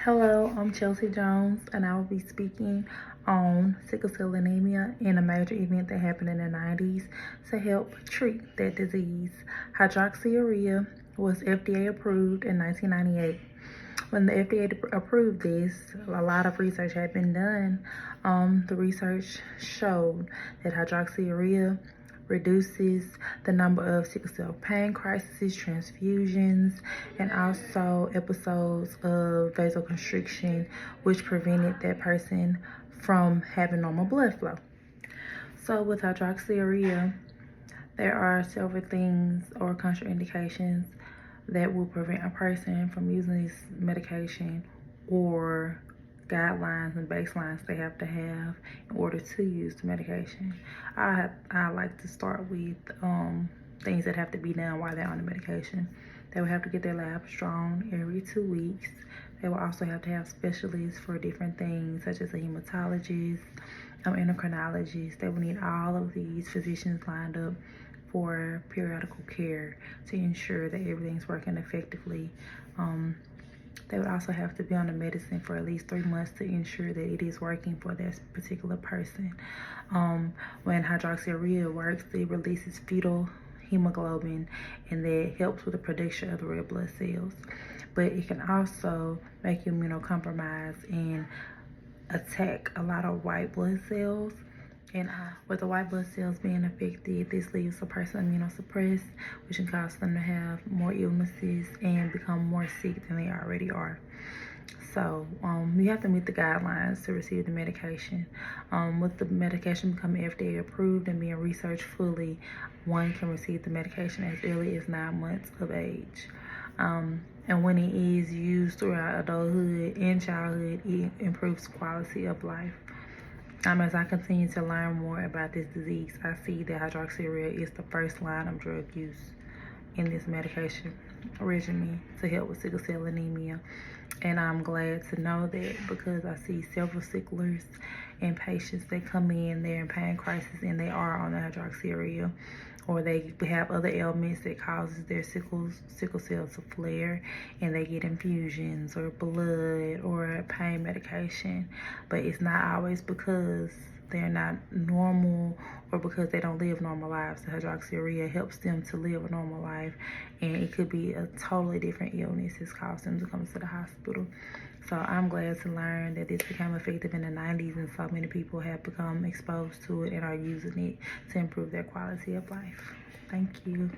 Hello, I'm Chelsea Jones, and I will be speaking on sickle cell anemia and a major event that happened in the 90s to help treat that disease. Hydroxyurea was FDA approved in 1998. When the FDA approved this, a lot of research had been done. The research showed that hydroxyurea reduces the number of sickle cell pain crises, transfusions, and also episodes of vasoconstriction, which prevented that person from having normal blood flow. So with hydroxyurea, there are several things or contraindications that will prevent a person from using this medication, or guidelines and baselines they have to have in order to use the medication. I like to start with things that have to be done while they're on the medication. They will have to get their labs drawn every 2 weeks. They will also have to have specialists for different things, such as a hematologist, endocrinologist. They will need all of these physicians lined up for periodical care to ensure that everything's working effectively. They would also have to be on the medicine for at least 3 months to ensure that it is working for that particular person. When hydroxyurea works, it releases fetal hemoglobin, and that helps with the production of the red blood cells. But it can also make you immunocompromised and attack a lot of white blood cells. And with the white blood cells being affected, this leaves a person immunosuppressed, which can cause them to have more illnesses and become more sick than they already are. So you have to meet the guidelines to receive the medication. With the medication becoming FDA approved and being researched fully, one can receive the medication as early as 9 months of age. And when it is used throughout adulthood and childhood, it improves quality of life. As I continue to learn more about this disease, I see that hydroxyurea is the first line of drug use in this medication regimen to help with sickle cell anemia. And I'm glad to know that, because I see several sicklers and patients that come in, they're in pain crisis and they are on the hydroxyurea, or they have other ailments that causes their sickle cells to flare, and they get infusions or blood or pain medication. But it's not always because they're not normal or because they don't live normal lives. The hydroxyurea helps them to live a normal life, and it could be a totally different illness that's caused them to come to the hospital. So I'm glad to learn that this became effective in the 90s, and so many people have become exposed to it and are using it to improve their quality of life. Thank you.